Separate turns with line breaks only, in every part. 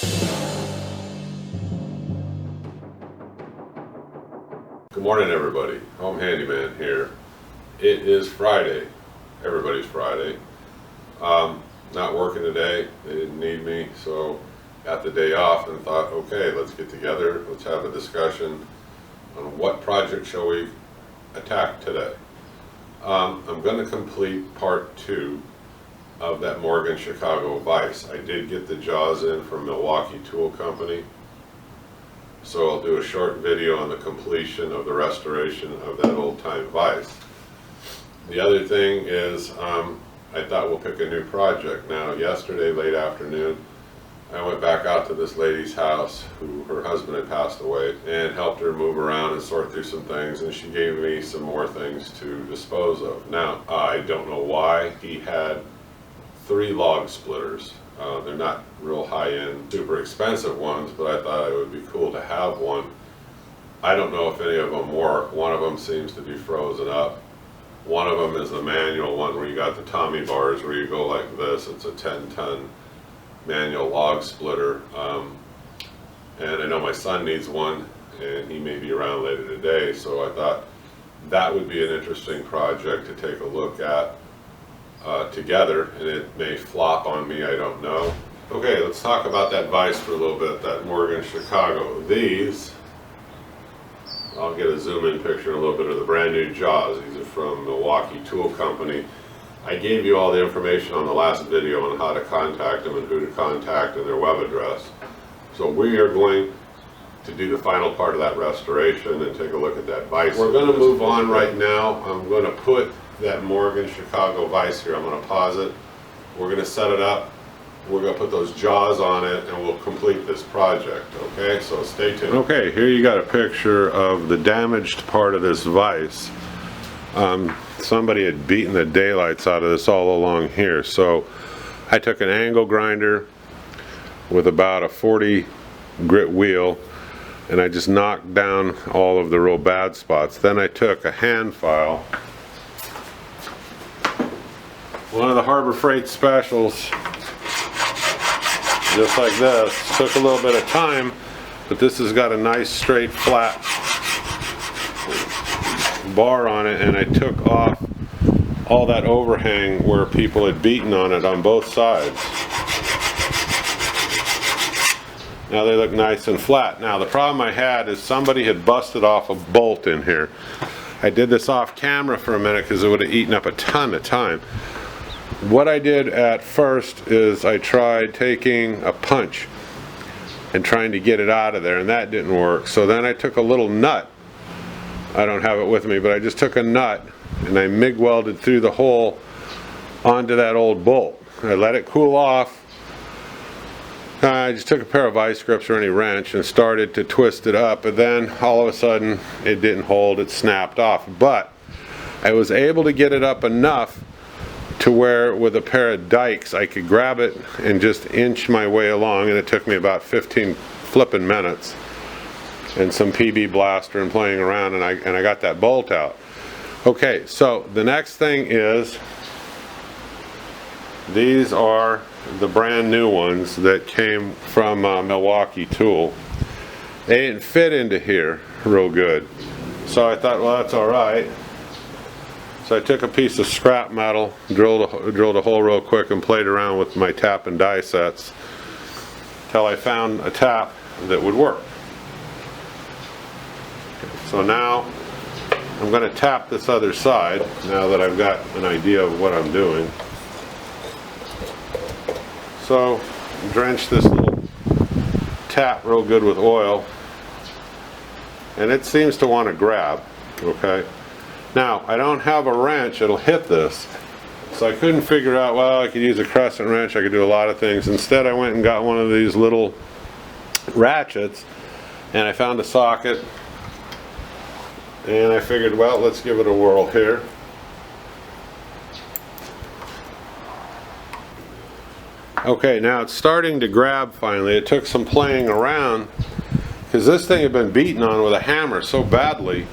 Good morning, everybody. Home Handyman here. It is Friday. Everybody's Friday. Not working today. They didn't need me, so got the day off and thought, okay, let's get together. Let's have a discussion on what project shall we attack today. I'm going to complete part 2 of that Morgan Chicago Vise. I did get the jaws in from Milwaukee Tool Company. So I'll do a short video on the completion of the restoration of that old-time vise. The other thing is, I thought we'll pick a new project. Now, yesterday, late afternoon, I went back out to this lady's house who her husband had passed away and helped her move around and sort through some things, and she gave me some more things to dispose of. Now, I don't know why he had 3 log splitters. They're not real high-end, super expensive ones, but I thought it would be cool to have one. I don't know if any of them work. One of them seems to be frozen up. One of them is the manual one where you got the Tommy bars where you go like this. It's a 10-ton manual log splitter. And I know my son needs one, and he may be around later today, so I thought that would be an interesting project to take a look at together, and it may flop on me, I don't know. Okay, let's talk about that vise for a little bit, that Morgan Chicago. These, I'll get a zoom-in picture in a little bit, of the brand new jaws. These are from Milwaukee Tool Company. I gave you all the information on the last video on how to contact them and who to contact and their web address. So we are going to do the final part of that restoration and take a look at that vise. We're going to move on right now. I'm going to put that Morgan Chicago vise here. I'm going to pause it. We're going to set it up. We're going to put those jaws on it, and we'll complete this project. Okay, so stay tuned. Okay, here you got a picture of the damaged part of this vise. Somebody had beaten the daylights out of this all along here. So I took an angle grinder with about a 40 grit wheel, and I just knocked down all of the real bad spots. Then I took a hand file, one of the Harbor Freight specials, just like this. Took a little bit of time, but this has got a nice straight flat bar on it, and I took off all that overhang where people had beaten on it on both sides. Now they look nice and flat. Now the problem I had is somebody had busted off a bolt in here. I did this off camera for a minute because it would have eaten up a ton of time. What I did at first is I tried taking a punch and trying to get it out of there, and that didn't work. So then I took a little nut. I don't have it with me, but I just took a nut and I MIG welded through the hole onto that old bolt. I let it cool off. I just took a pair of vice grips or any wrench and started to twist it up, and then all of a sudden it didn't hold, it snapped off. But I was able to get it up enough to where with a pair of dikes I could grab it and just inch my way along, and it took me about 15 flipping minutes and some PB blaster and playing around, and I got that bolt out. Okay, so the next thing is, these are the brand new ones that came from Milwaukee Tool. They didn't fit into here real good, so I thought, well, that's alright. So I took a piece of scrap metal, drilled a hole real quick, and played around with my tap and die sets till I found a tap that would work. So now I'm going to tap this other side, now that I've got an idea of what I'm doing. So drench this little tap real good with oil, and it seems to want to grab. Okay, now I don't have a wrench, it'll hit this, so I couldn't figure out, well, I could use a crescent wrench, I could do a lot of things. Instead I went and got one of these little ratchets, and I found a socket, and I figured, well, let's give it a whirl here. Okay, now it's starting to grab finally. It took some playing around because this thing had been beaten on with a hammer so badly.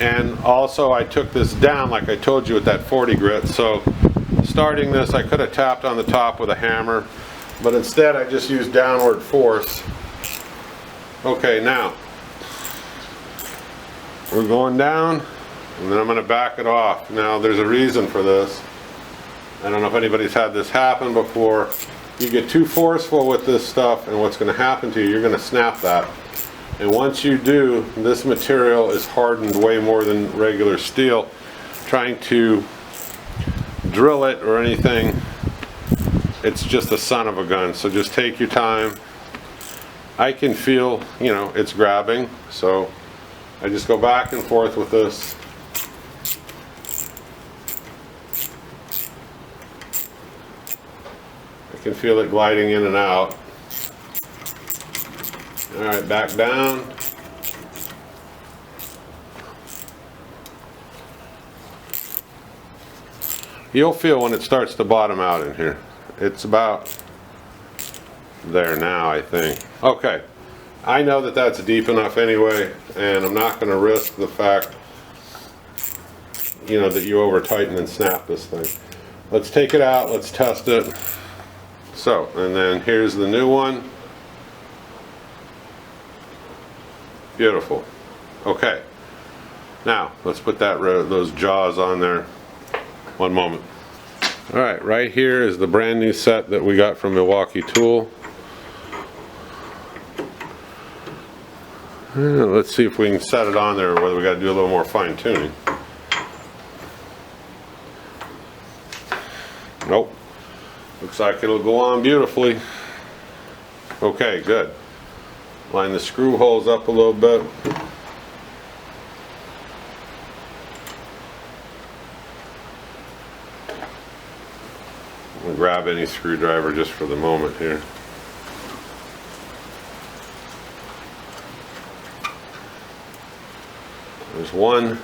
And also I took this down like I told you with that 40 grit. So starting this, I could have tapped on the top with a hammer, but instead I just use downward force. Okay, now we're going down, and then I'm going to back it off. Now there's a reason for this. I don't know if anybody's had this happen before. You get too forceful with this stuff, and what's going to happen to you, you're going to snap that. And once you do, this material is hardened way more than regular steel. Trying to drill it or anything, it's just a son of a gun. So just take your time. I can feel, you know, it's grabbing, so I just go back and forth with this. I can feel it gliding in and out. All right, back down. You'll feel when it starts to bottom out in here. It's about there now, I think. Okay, I know that that's deep enough anyway, and I'm not going to risk the fact, you know, that you over tighten and snap this thing. Let's take it out, let's test it. So, and then here's the new one. Beautiful. Okay, now let's put those jaws on there. One moment. All right here is the brand new set that we got from Milwaukee Tool. Let's see if we can set it on there, or whether we got to do a little more fine tuning. Nope. Looks like it'll go on beautifully. Okay, good. Line the screw holes up a little bit. I'll grab any screwdriver just for the moment here. There's one.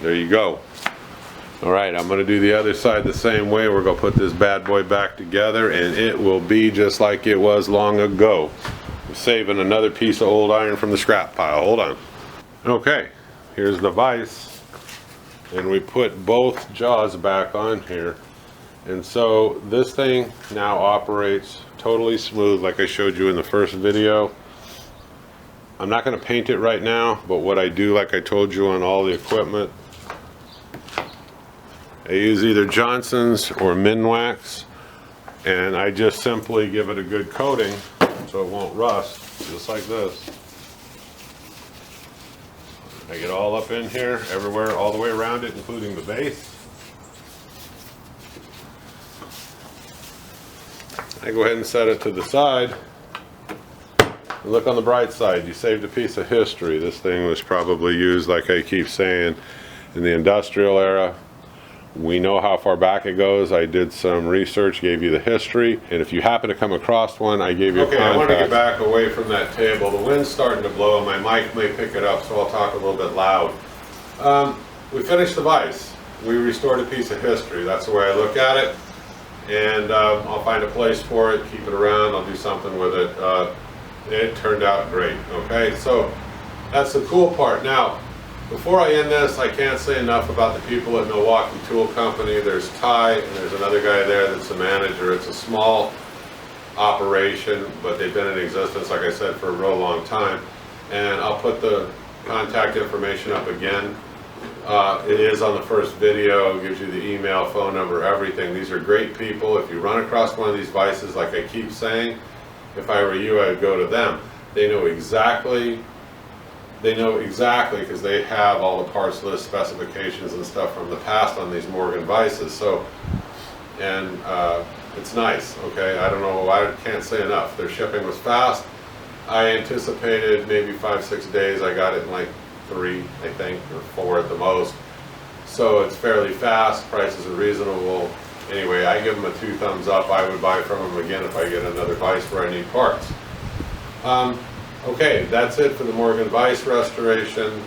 There you go. All right, I'm going to do the other side the same way. We're going to put this bad boy back together, and it will be just like it was long ago. I'm saving another piece of old iron from the scrap pile. Hold on. Okay, here's the vise, and we put both jaws back on here. And so this thing now operates totally smooth like I showed you in the first video. I'm not going to paint it right now, but what I do, like I told you on all the equipment, I use either Johnson's or Minwax, and I just simply give it a good coating so it won't rust, just like this. I get all up in here, everywhere, all the way around it, including the base. I go ahead and set it to the side. And look on the bright side, you saved a piece of history. This thing was probably used, like I keep saying, in the industrial era. We know how far back it goes. I did some research, gave you the history, and if you happen to come across one, I gave you a contact. I want to get back away from that table. The wind's starting to blow. My mic may pick it up, so I'll talk a little bit loud. We finished the vise. We restored a piece of history. That's the way I look at it, and I'll find a place for it, keep it around, I'll do something with it. It turned out great. Okay, so that's the cool part. Now, before I end this, I can't say enough about the people at Milwaukee Tool Company. There's Ty, and there's another guy there that's the manager. It's a small operation, but they've been in existence, like I said, for a real long time. And I'll put the contact information up again. It is on the first video. It gives you the email, phone number, everything. These are great people. If you run across one of these vices, like I keep saying, if I were you, I would go to them. They know exactly because they have all the parts list, specifications and stuff from the past on these Morgan vices. So, and it's nice. Okay, I don't know, I can't say enough. Their shipping was fast. I anticipated maybe 5-6 days. I got it in like 3, I think, or 4 at the most. So it's fairly fast. Prices are reasonable. Anyway, I give them a 2 thumbs up. I would buy from them again if I get another vise where I need parts. Okay, that's it for the Morgan vise restoration.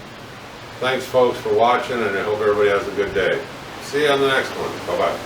Thanks folks for watching, and I hope everybody has a good day. See you on the next one. Bye-bye.